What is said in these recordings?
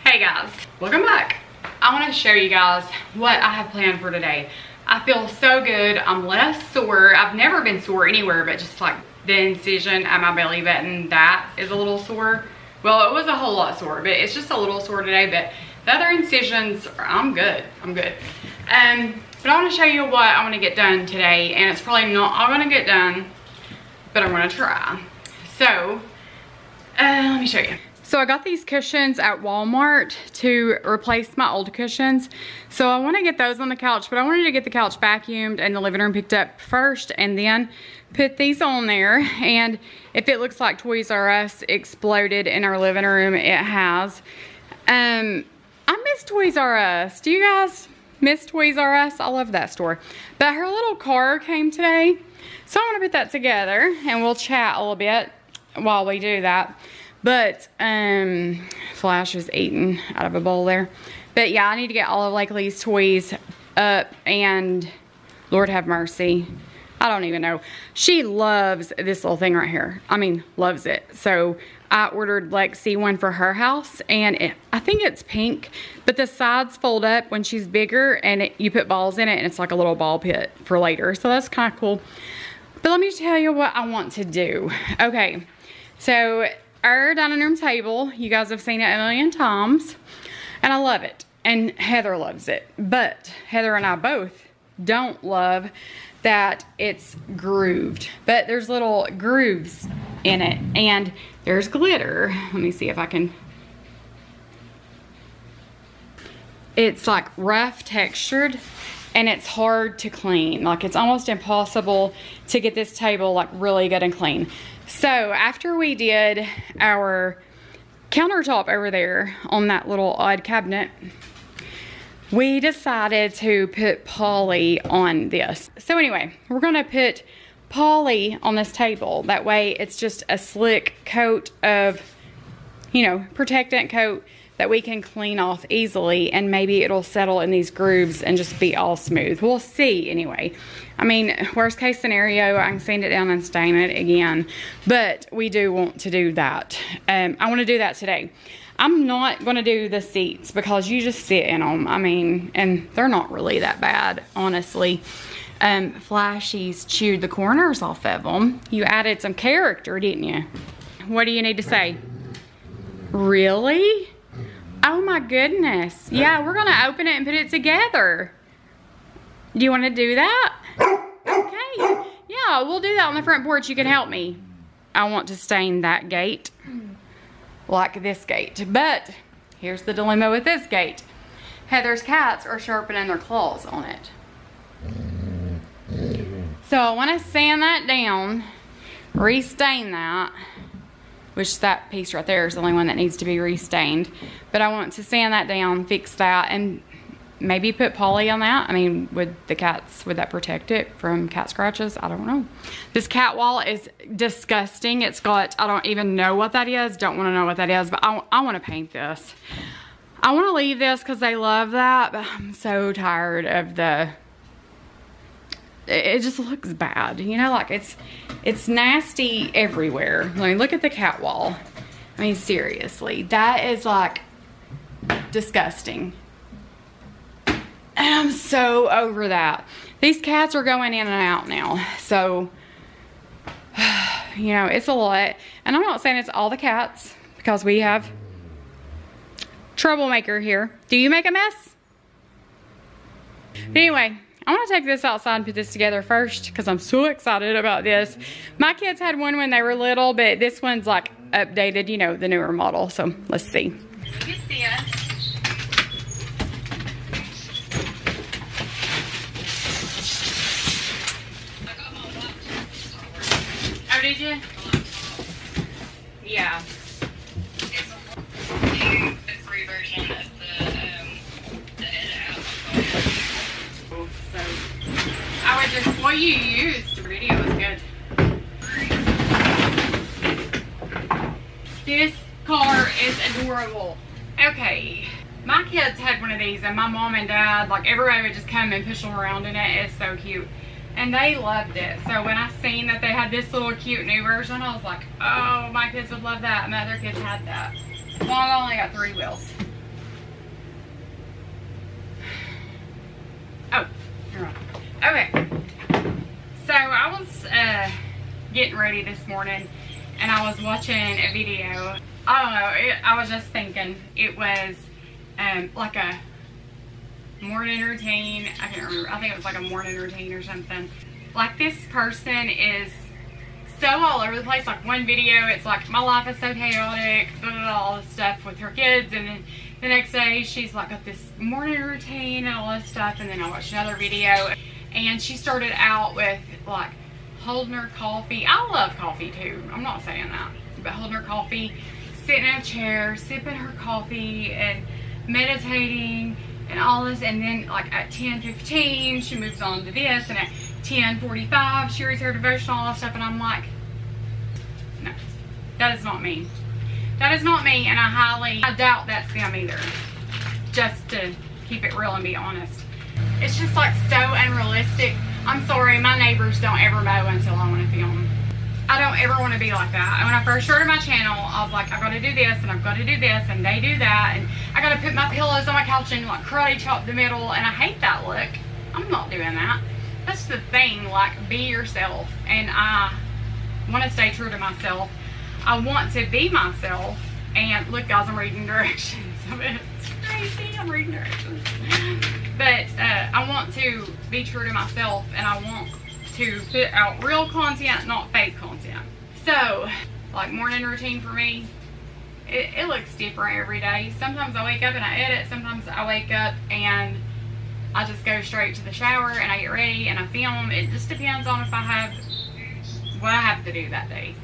Hey guys, welcome back. I want to show you guys what I have planned for today. I feel so good. I'm less sore. I've never been sore anywhere, but just like the incision at my belly button, that is a little sore. Well, it was a whole lot sore, but it's just a little sore today. But the other incisions, I'm good. I'm good. But I want to show you what I want to get done today, and it's probably not all going to get done, but I'm going to try. So, let me show you. So I got these cushions at Walmart to replace my old cushions. So I want to get those on the couch, but I wanted to get the couch vacuumed and the living room picked up first and then put these on there. And if it looks like Toys R Us exploded in our living room, it has. I miss Toys R Us. Do you guys miss Toys R Us? I love that store. But her little car came today. So I want to put that together and we'll chat a little bit while we do that. But Flash is eating out of a bowl there. But yeah, I need to get all of Lakeley's toys up, and Lord have mercy, I don't even know. She loves this little thing right here. I mean, loves it. So I ordered Lexi one for her house, and I think it's pink, but the sides fold up when she's bigger, and you put balls in it, and it's like a little ball pit for later. So that's kind of cool. But let me tell you what I want to do. Okay, so our dining room table, you guys have seen it a million times, and I love it, and Heather loves it. But Heather and I both don't love that it's grooved, but there's little grooves in it, and there's glitter. Let me see if I can. It's like rough textured, and it's hard to clean. Like, it's almost impossible to get this table like really good and clean. So after we did our countertop over there on that little odd cabinet, we decided to put poly on this. So anyway, we're gonna put poly on this table. That way it's just a slick coat of, you know, protectant coat that we can clean off easily, and maybe it'll settle in these grooves and just be all smooth. We'll see anyway. I mean, worst case scenario, I can sand it down and stain it again, but we do want to do that. I want to do that today. I'm not going to do the seats because you just sit in them. I mean, and they're not really that bad, honestly. Flashy's chewed the corners off of them. You added some character, didn't you? What do you need to say? Really? Oh my goodness. Yeah, we're gonna open it and put it together. Do you want to do that? Okay. Yeah, we'll do that on the front porch. You can help me. I want to stain that gate like this gate. But here's the dilemma with this gate. Heather's cats are sharpening their claws on it. So I want to sand that down, restain that, which that piece right there is the only one that needs to be restained. But I want to sand that down, fix that, and maybe put poly on that. I mean, would that protect it from cat scratches? I don't know. This cat wall is disgusting. It's got, I don't even know what that is. Don't want to know what that is, but I want to paint this. I want to leave this because they love that, but I'm so tired of it just looks bad. You know, like it's nasty everywhere. I mean, look at the cat wall. I mean, seriously, that is like disgusting. And I'm so over that. These cats are going in and out now. So, you know, it's a lot. And I'm not saying it's all the cats, because we have troublemaker here. Do you make a mess? But anyway, I want to take this outside and put this together first because I'm so excited about this. My kids had one when they were little, but this one's like updated, you know, the newer model. So let's see. Oh, did you? Yeah. It's the free version of the edit out. So I would just, what you used, the video was good. This car is adorable. Okay, my kids had one of these, and my mom and dad, like, everybody would just come and push them around in it. It's so cute. And they loved it. So when I seen that they had this little cute new version, I was like, oh, my kids would love that. My other kids had that. Well, I only got 3 wheels. Okay, so I was getting ready this morning and I was watching a video. I don't know, I was just thinking it was like a morning routine. I can't remember. I think it was like a morning routine or something. Like, this person is so all over the place. Like, one video, it's like, my life is so chaotic, blah, blah, blah, all this stuff with her kids, and then the next day she's like got this morning routine and all this stuff. And then I watched another video and she started out with like holding her coffee. I love coffee too, I'm not saying that, but holding her coffee, sitting in a chair, sipping her coffee and meditating and all this. And then like at 10:15 she moves on to this, and at 10:45 she reads her devotional, all that stuff. And I'm like, no, that is not me. That is not me, and I doubt that's them either. Just to keep it real and be honest. It's just like so unrealistic. I'm sorry, my neighbors don't ever mow until I want to film. I don't ever want to be like that. And when I first started my channel, I was like, I've got to do this, and I've got to do this, and they do that, and I got to put my pillows on my couch and like karate chop the middle, and I hate that look. I'm not doing that. That's the thing, like, be yourself. And I want to stay true to myself. I want to be myself. And look, guys, I'm reading directions. It's crazy, I'm reading directions. But I want to be true to myself, and I want to put out real content, not fake content. So, like, morning routine for me, it looks different every day. Sometimes I wake up and I edit. Sometimes I wake up and I just go straight to the shower and I get ready and I film. It just depends on if I have what I have to do that day.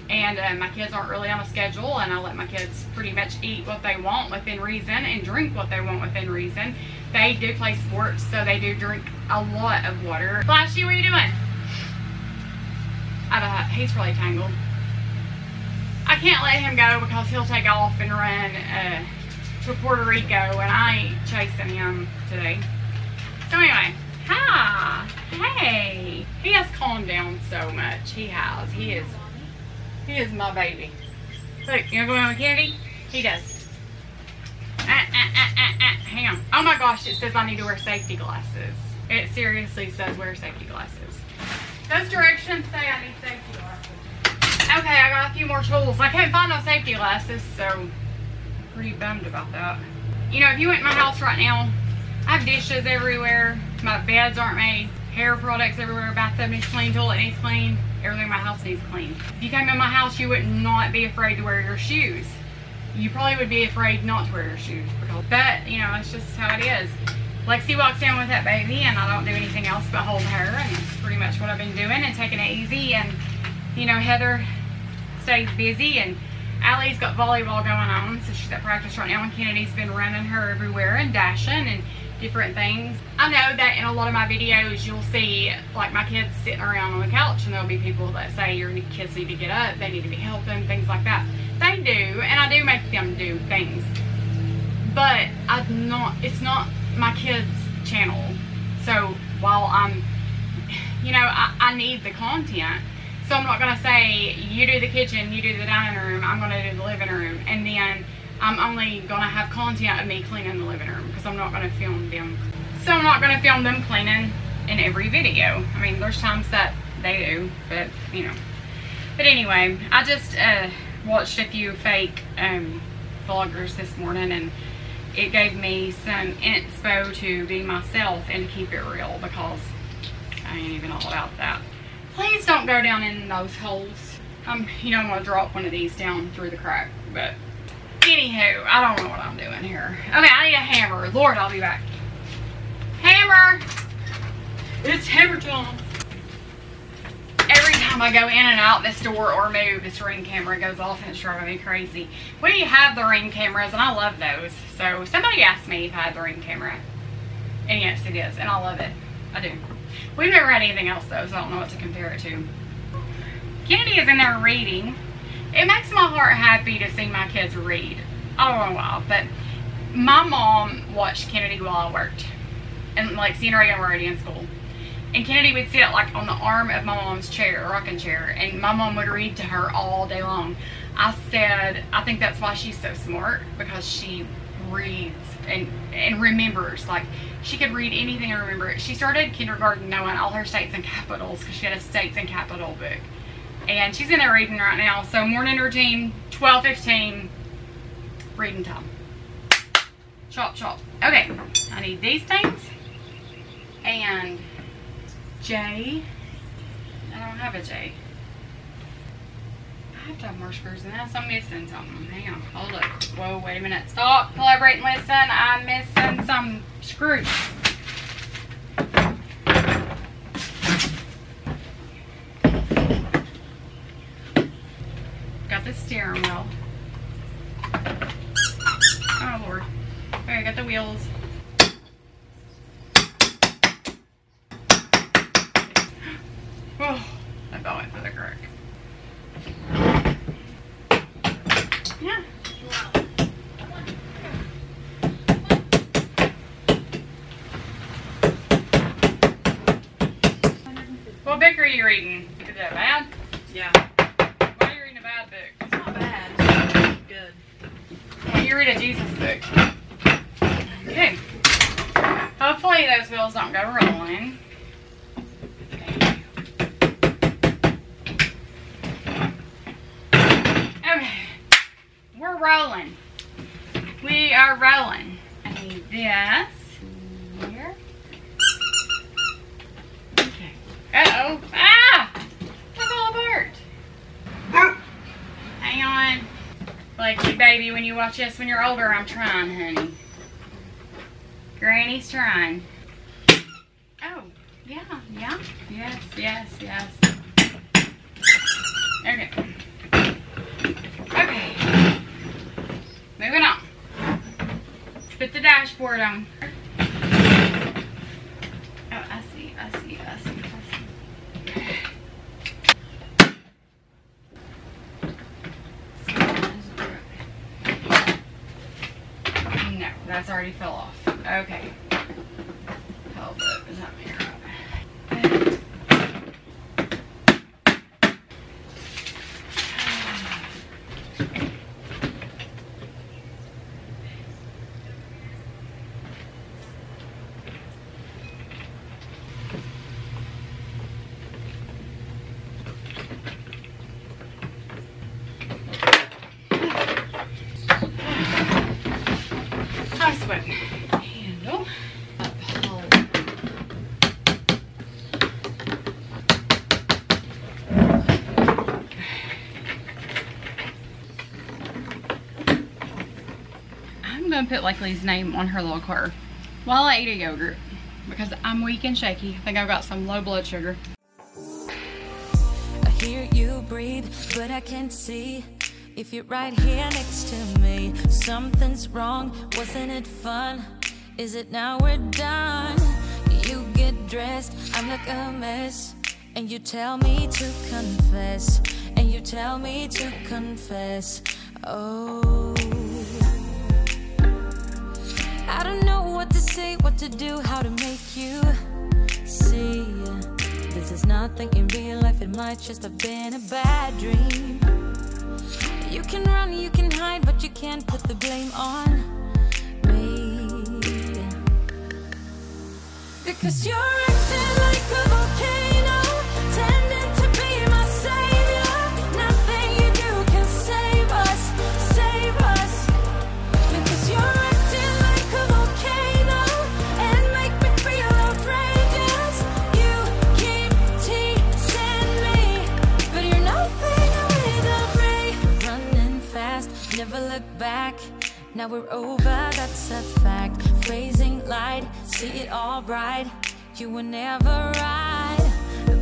And my kids aren't really on a schedule, and I let my kids pretty much eat what they want within reason and drink what they want within reason. They do play sports, so they do drink a lot of water. Flashy, what are you doing? He's probably tangled. I can't let him go because he'll take off and run to Puerto Rico, and I ain't chasing him today. So anyway, hi, hey. He has calmed down so much. He has. He is my baby. Look, you wanna go in with Kennedy? He does. Hang on. Oh my gosh, it says I need to wear safety glasses. It seriously says wear safety glasses. Those directions say I need safety glasses. Okay, I got a few more tools. I can't find no safety glasses, so I'm pretty bummed about that. You know, if you went in my house right now, I have dishes everywhere. My beds aren't made. Hair products everywhere. Bathtub needs clean. Toilet needs clean. Everything in my house needs clean. If you came in my house, you would not be afraid to wear your shoes. You probably would be afraid not to wear your shoes. But, you know, that's just how it is. Lexi walks in with that baby, and I don't do anything else but hold her, and that's pretty much what I've been doing and taking it easy. And, you know, Heather stays busy, and Allie's got volleyball going on, so she's at practice right now, and Kennedy's been running her everywhere and dashing and different things. I know that in a lot of my videos you'll see like my kids sitting around on the couch, and there'll be people that say your kids need to get up, they need to be helping, things like that. They do, and I do make them do things, but it's not my kids' channel. So while I'm, you know, I need the content, so I'm not gonna say you do the kitchen, you do the dining room, I'm gonna do the living room, and then I'm only gonna have content of me cleaning the living room, because I'm not gonna film them. So I'm not gonna film them cleaning in every video. I mean, there's times that they do, but you know. But anyway, I just watched a few fake vloggers this morning, and it gave me some inspo to be myself and to keep it real, because I ain't even all about that. Please don't go down in those holes. You know, I'm gonna drop one of these down through the crack, but anywho, I don't know what I'm doing here. Okay, I need a hammer. Lord, I'll be back. Hammer! It's hammer time. Every time I go in and out this door or move, this Ring camera goes off, and it's driving me crazy. We have the Ring cameras, and I love those. So somebody asked me if I had the Ring camera. And yes, it is, and I love it. I do. We've never had anything else though, so I don't know what to compare it to. Kennedy is in there reading. It makes my heart happy to see my kids read. I don't know why, but my mom watched Kennedy while I worked. And like seeing her and already in school. And Kennedy would sit like on the arm of my mom's chair, rocking chair, and my mom would read to her all day long. I said, I think that's why she's so smart, because she reads and remembers. Like, she could read anything and remember it. She started kindergarten knowing all her states and capitals because she had a states and capital book. And she's in there reading right now. So morning routine, 12:15, reading time. Chop, chop. Okay, I need these things. And J. I don't have a J. I have to have more screws in this. I'm missing something. Hang on, hold up. Whoa, wait a minute. Stop, collaborate and listen. I'm missing some screws. Got the steering wheel. Oh Lord. Okay, I got the wheels. Oh, I thought I went for the crack. Yeah. What book are you reading? Is that bad? Yeah. Why are you reading a bad book? It's not bad. It's good. Well, you read a Jesus book. Okay. Hopefully those wheels don't go rolling. Okay. We're rolling. We are rolling. I need this here. Okay. Uh-oh. Ah! That fell apart. Hang on. Like, baby, when you watch this when you're older, I'm trying, honey. Granny's trying. Oh, yeah, yeah. Yes, yes, yes. Okay. Okay. Moving on. Let's put the dashboard on. Oh, I see, I see, I see, I see. No, that's already fell off. Okay. Hold up, is that me right? I'm sweating. Handle. I'm gonna put Lakeley's name on her little card while I eat a yogurt because I'm weak and shaky. I think I've got some low blood sugar. I hear you breathe, but I can't see if you're right here next to me. Something's wrong, wasn't it fun? Is it now we're done? You get dressed, I'm like a mess, and you tell me to confess, and you tell me to confess. Oh, I don't know what to say, what to do, how to make you see. This is nothing in real life, it might just have been a bad dream. You can run, you can hide, but you can't put the blame on me. Because you're acting like a volcano, tending to be my savior. Nothing you do can save us, save us. Because you're acting like a volcano and make me feel outrageous. You keep teasing me, but you're nothing without me. Running fast, never look back. Now we're over, that's a fact. Phrasing light, see it all bright. You were never right.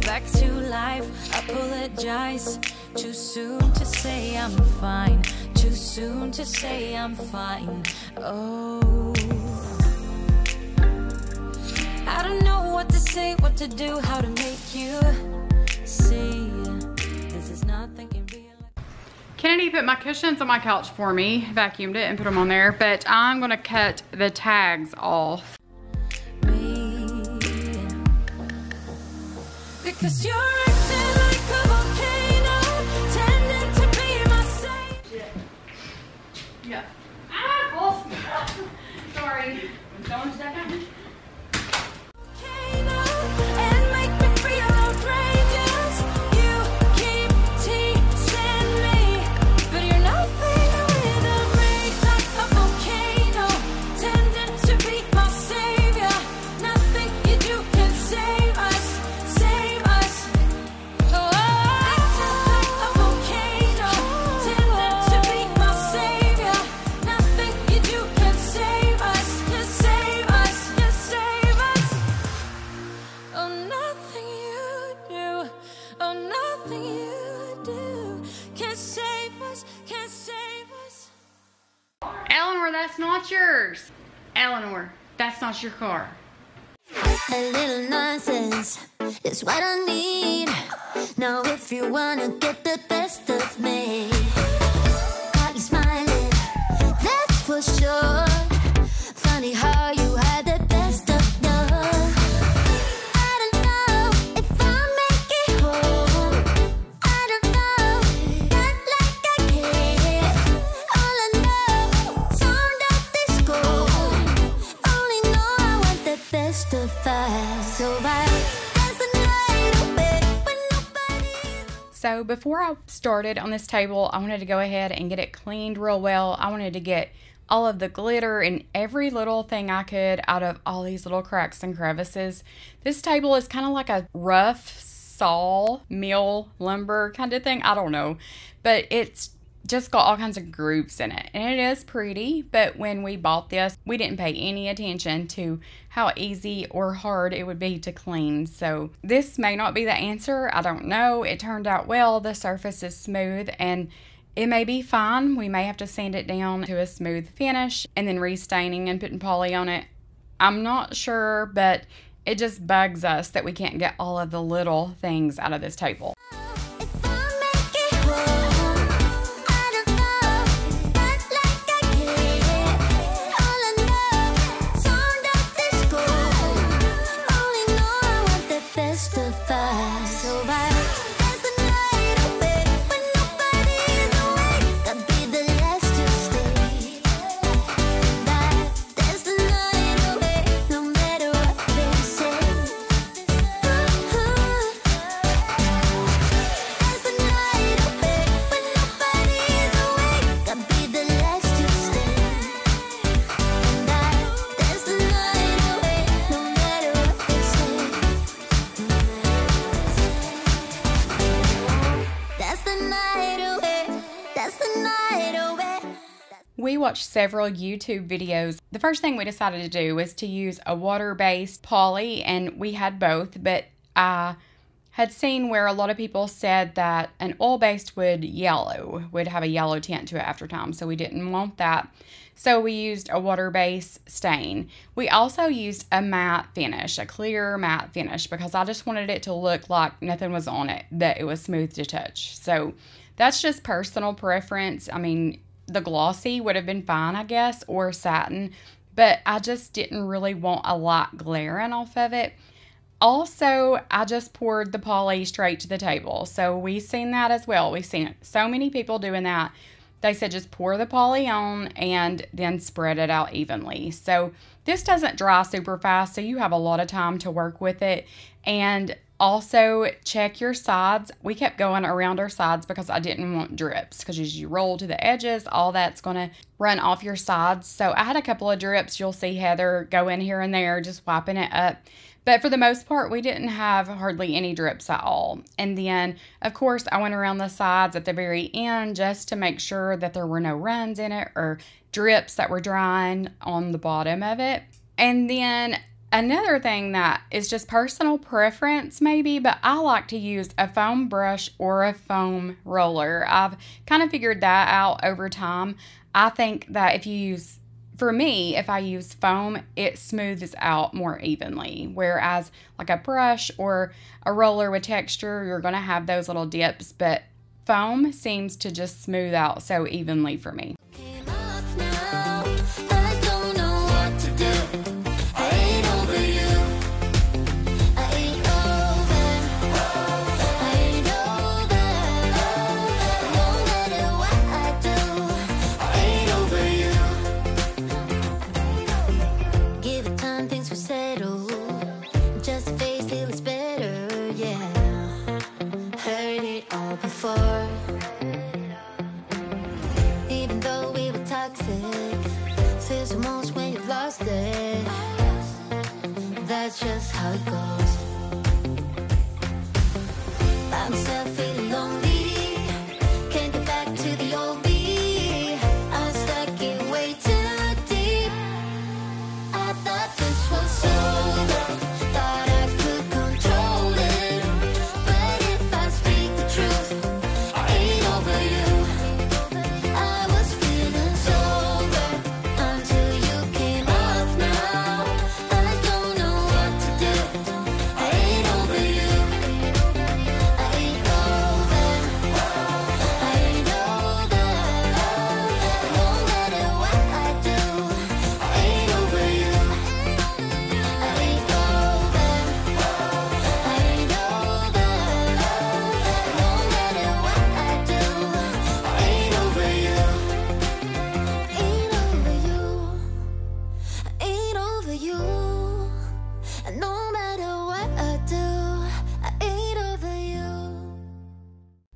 Back to life, I apologize. Too soon to say I'm fine. Too soon to say I'm fine. Oh, I don't know what to say, what to do, how to make you see. This is nothing in real life. Kennedy put my cushions on my couch for me, vacuumed it and put them on there, but I'm gonna cut the tags off. Because you're acting like a volcano, tending to be my savior. Yeah. Ah, Don't step down. And make me feel outrageous. You keep teasing me, but you're nothing without me. Like a volcano, tending to be my savior. Nothing you do can save us, save us. Oh, like a volcano, tending to be my savior. Nothing you do can save us, just save us, just save us. Oh, nothing you do, oh, nothing you do can save us, can save us. Eleanor, that's not yours. Eleanor, that's not your car. A little nonsense is what I need. Now if you wanna get the best of me, got you smiling, that's for sure. Funny how you had the best of you. I don't know if I'll make it home. I don't know, not like I care. All I know, sound of disco. Only know I want the best of us. So I dance the night away when nobody's. So before I started on this table, I wanted to go ahead and get it cleaned real well. I wanted to get all of the glitter and every little thing I could out of all these little cracks and crevices. This table is kind of like a rough saw mill lumber kind of thing. I don't know, but it's just got all kinds of grooves in it, and it is pretty. But when we bought this, we didn't pay any attention to how easy or hard it would be to clean. So this may not be the answer. I don't know. It turned out well. The surface is smooth and it may be fine. We may have to sand it down to a smooth finish and then restaining and putting poly on it. I'm not sure, but it just bugs us that we can't get all of the little things out of this table. If I make it home, I don't know, not like I care. All I know, sound of disco. Only know I want the best of us. So I dance the night away when nobody's awake. I'll be the last to stay. Dance the night away, no matter what they say. Dance the night away when nobody's awake. I'll be the last to stay. Dance the night away, no matter what they say. That's the night away. That's the night away. We watched several YouTube videos. The first thing we decided to do was to use a water-based poly, and we had both, but I had seen where a lot of people said that an oil-based would have a yellow tint to it after time, so we didn't want that. So we used a water-based stain. We also used a matte finish, a clear matte finish, because I just wanted it to look like nothing was on it, that it was smooth to touch. So that's just personal preference. I mean, the glossy would have been fine, I guess, or satin, but I just didn't really want a light glaring off of it. Also, I just poured the poly straight to the table. So we've seen that as well. We've seen so many people doing that. They said just pour the poly on and then spread it out evenly. So this doesn't dry super fast, so you have a lot of time to work with it. And also check your sides. We kept going around our sides because I didn't want drips, because as you roll to the edges, all that's going to run off your sides. So I had a couple of drips. You'll see Heather go in here and there just wiping it up. But for the most part, we didn't have hardly any drips at all. And then, of course, I went around the sides at the very end just to make sure that there were no runs in it or drips that were drying on the bottom of it. And then another thing that is just personal preference maybe, but I like to use a foam brush or a foam roller. I've kind of figured that out over time. I think that for me, if I use foam, it smooths out more evenly. Whereas like a brush or a roller with texture, you're going to have those little dips, but foam seems to just smooth out so evenly for me. Came up now, I don't know what to do. I ain't over you. I ain't over. I ain't over. No matter what I do, I ain't over you. Give it feels the most when you've lost it. That's just how it goes. I'm still feeling lonely. Can't get back to the old me. I'm stuck in way too deep. I thought this was over. Thought I could control it. But if I speak the truth, I ain't over you. I was feeling sober until you came up now. I don't know what to do. I ain't over you. I ain't over. I ain't over. No matter what I do, I ain't over you. I ain't over. I ain't over. No matter what I do, I ain't over you. Ain't over you. Ain't over you. And no matter what I do, I ain't over you.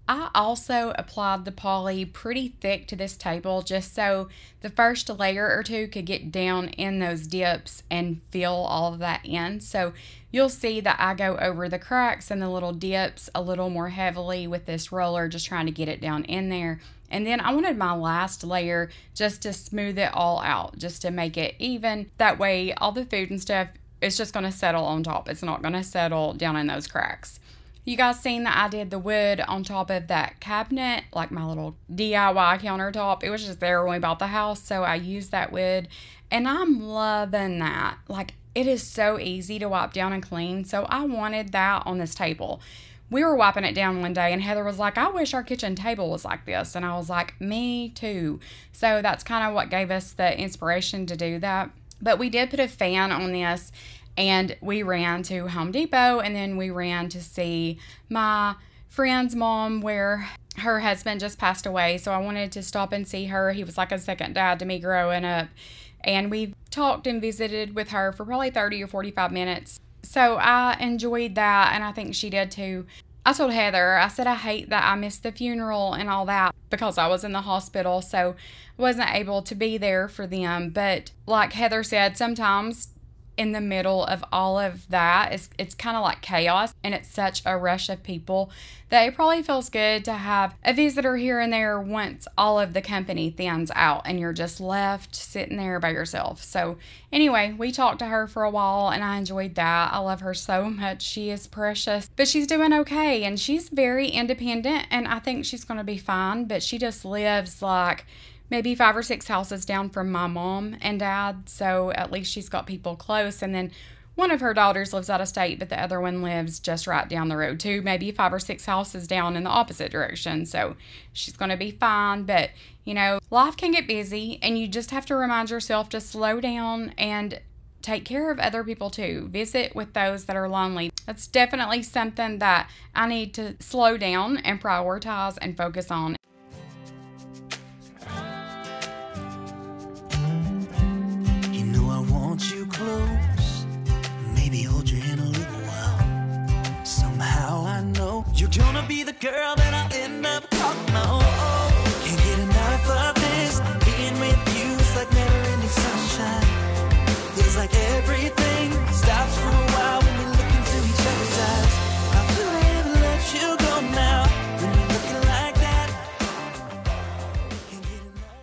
I also applied the poly pretty thick to this table just so the first layer or two could get down in those dips and fill all of that in. So you'll see that I go over the cracks and the little dips a little more heavily with this roller, just trying to get it down in there. And then I wanted my last layer just to smooth it all out, just to make it even. That way all the food and stuff is just going to settle on top. It's not going to settle down in those cracks. You guys seen that I did the wood on top of that cabinet, like my little DIY countertop. It was just there when we bought the house, so I used that wood, and I'm loving that. Like, it is so easy to wipe down and clean, so I wanted that on this table. We were wiping it down one day, and Heather was like, I wish our kitchen table was like this, and I was like, me too. So that's kind of what gave us the inspiration to do that. But we did put a fan on this, and we ran to Home Depot, and then we ran to see my friend's mom where her husband just passed away. So I wanted to stop and see her. He was like a second dad to me growing up. And we talked and visited with her for probably 30 or 45 minutes. So I enjoyed that, and I think she did too. I told Heather, I said I hate that I missed the funeral and all that because I was in the hospital, so I wasn't able to be there for them. But like Heather said, sometimes in the middle of all of that, it's kind of like chaos, and it's such a rush of people that it probably feels good to have a visitor here and there once all of the company thins out and you're just left sitting there by yourself. So anyway, we talked to her for a while, and I enjoyed that. I love her so much. She is precious, but she's doing okay, and she's very independent, and I think she's going to be fine. But she just lives like maybe 5 or 6 houses down from my mom and dad, so at least she's got people close. And then one of her daughters lives out of state, but the other one lives just right down the road too, maybe 5 or 6 houses down in the opposite direction. So she's going to be fine. But you know, life can get busy, and you just have to remind yourself to slow down and take care of other people too. Visit with those that are lonely. That's definitely something that I need to slow down and prioritize and focus on. You close, maybe hold your hand a little while. Somehow I know you're gonna be the girl that I'll end up calling my own. Can't get enough of this. Being with you is like never ending sunshine. Feels like everything stops for a while when we look into each other's eyes. I will never let you go now. When you're looking like that, can't get enough.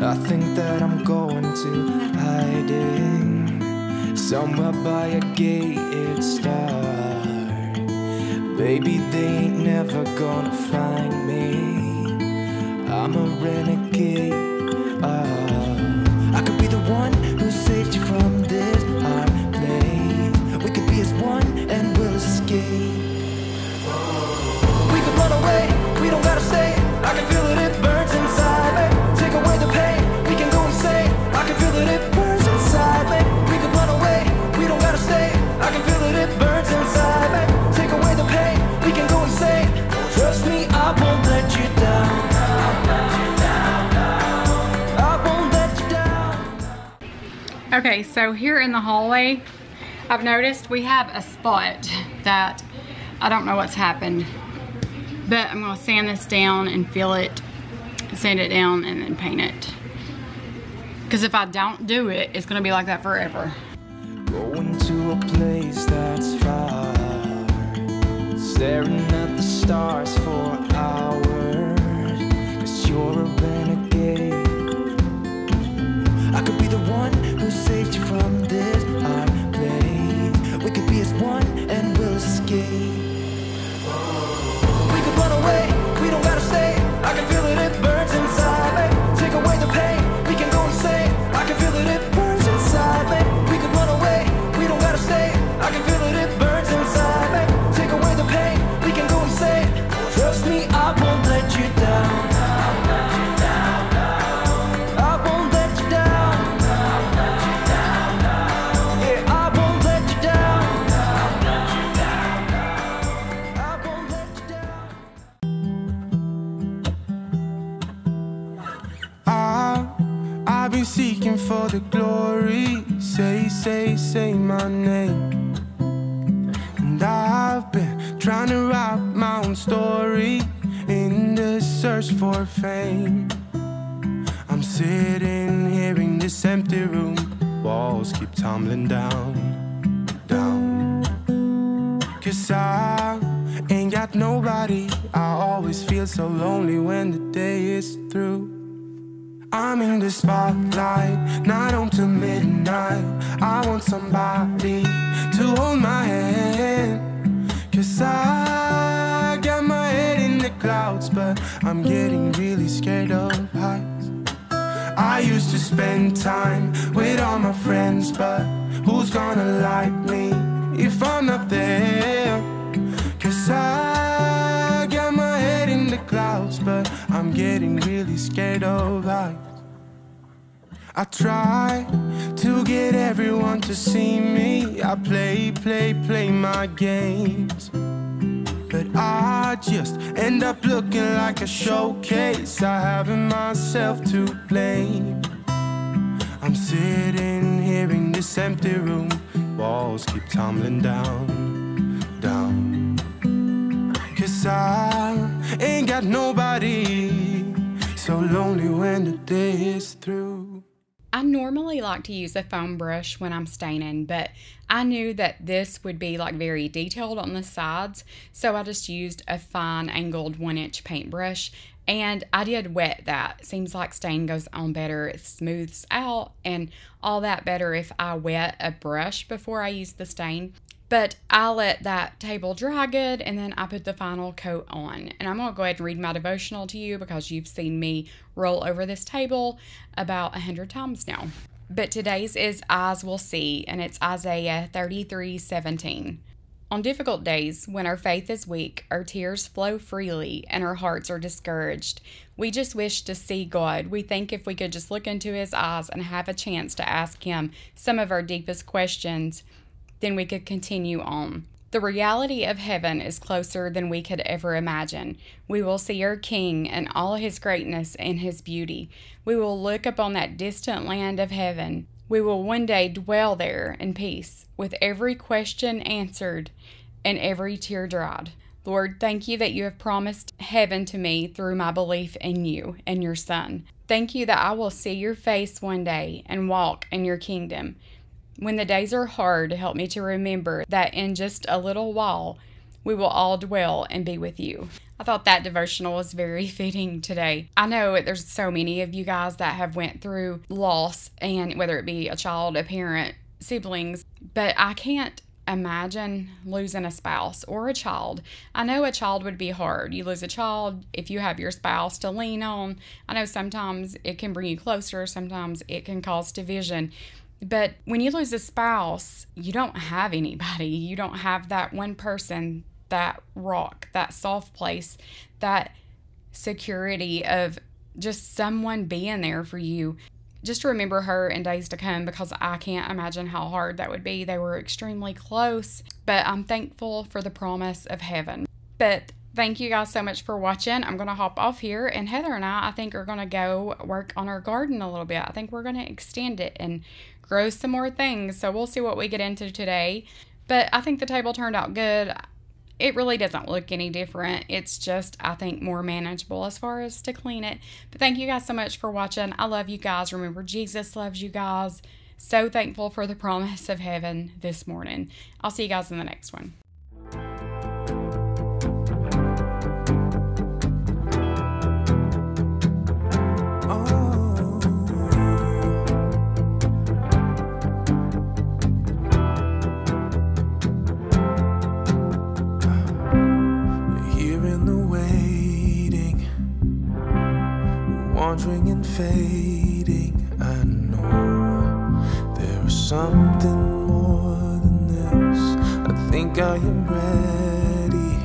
I think that I'm going to hiding somewhere by a gated star. Baby, they ain't never gonna find me. I'm a renegade. I could be the one who saved you from this hard place. We could be as one and we'll escape. We could run away, we don't gotta stay. I can feel that it burns inside me. Take away the pain, we can go insane. I can feel that it burns inside me. We could run away, we don't gotta stay. I can feel that it burns inside me. Take away the pain, we can go insane. Trust me, I won't let you down. I won't let you down. Okay, so here in the hallway, I've noticed we have a spot that I don't know what's happened. But I'm gonna sand this down and fill it, sand it down, and then paint it. Because if I don't do it, it's gonna be like that forever. Going to a place that's far, staring at the stars for hours. 'Cause you're a renegade. I could be the one who saved you from this hard place. We could be as one and we'll escape. We could run away, we don't gotta stay. I can feel it, it burns inside me. Take away the pain, we can go insane. I can feel it, it burns inside me. We could run away, we don't gotta stay. I can feel it, it burns inside me. Take away the pain, we can go insane. Trust me, I won't let you down. I won't let you down. Yeah, I won't let you down. I won't let you down. I've been seeking for the glory. Say my name. And I've been trying to write my own story in the search for fame. I'm sitting here in this empty room. Walls keep tumbling down. 'Cause I ain't got nobody. I always feel so lonely when the day is through. I'm in the spotlight, night on till midnight. I want somebody to hold my hand. 'Cause I got my head in the clouds, but I'm getting really scared of heights. I used to spend time with all my friends, but who's gonna like me if I'm not there? 'Cause I got my head in the clouds, but I'm getting really scared of heights. I try to get everyone to see me. I play my games, but I just end up looking like a showcase. I haven't myself to blame. I'm sitting here in this empty room. Walls keep tumbling down. 'Cause I ain't got nobody. So lonely when the day is through. I normally like to use a foam brush when I'm staining, but I knew that this would be like very detailed on the sides, so I just used a fine angled 1-inch paintbrush, and I did wet that. Seems like stain goes on better, it smooths out, and all that better if I wet a brush before I use the stain. But I let that table dry good, and then I put the final coat on. And I'm going to go ahead and read my devotional to you because you've seen me roll over this table about 100 times now. But today's is Eyes Will See, and it's Isaiah 33:17. On difficult days, when our faith is weak, our tears flow freely, and our hearts are discouraged, we just wish to see God. We think if we could just look into His eyes and have a chance to ask Him some of our deepest questions, then we could continue on. The reality of heaven is closer than we could ever imagine. We will see our King and all His greatness and His beauty. We will look upon that distant land of heaven. We will one day dwell there in peace, with every question answered and every tear dried. Lord, thank you that you have promised heaven to me through my belief in you and your Son. Thank you that I will see your face one day and walk in your kingdom. When the days are hard, help me to remember that in just a little while, we will all dwell and be with you. I thought that devotional was very fitting today. I know there's so many of you guys that have went through loss, and whether it be a child, a parent, siblings, but I can't imagine losing a spouse or a child. I know a child would be hard. You lose a child, if you have your spouse to lean on, I know sometimes it can bring you closer, sometimes it can cause division. But when you lose a spouse, you don't have anybody. You don't have that one person, that rock, that soft place, that security of just someone being there for you. Just remember her in days to come, because I can't imagine how hard that would be. They were extremely close, but I'm thankful for the promise of heaven. But thank you guys so much for watching. I'm going to hop off here, and Heather and I think, are going to go work on our garden a little bit. I think we're going to extend it and grow some more things, so we'll see what we get into today. But I think the table turned out good. it really doesn't look any different. It's just, I think, more manageable as far as to clean it. But thank you guys so much for watching. I love you guys. Remember, Jesus loves you guys. So thankful for the promise of heaven this morning. I'll see you guys in the next one. Wandering and fading, I know there is something more than this. I think I am ready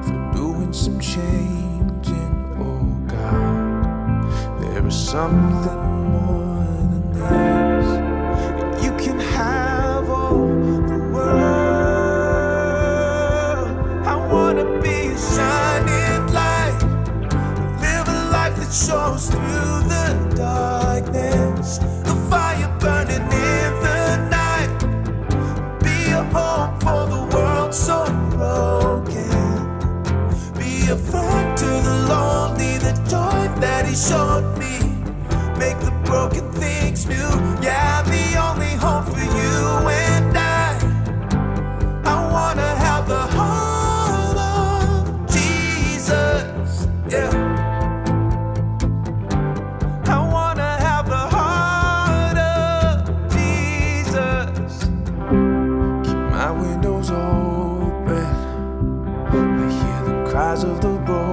for doing some changing. Oh God, there is something more than this. You can have all the world. I wanna be a shining light, that shows through the darkness, a fire burning in the night. Be a hope for the world so broken. Be a friend to the lonely, the joy that he showed me. Make the broken things new. Yeah, I'm the only hope for you and I wanna have the heart of Jesus. Yeah. Cries of the broken.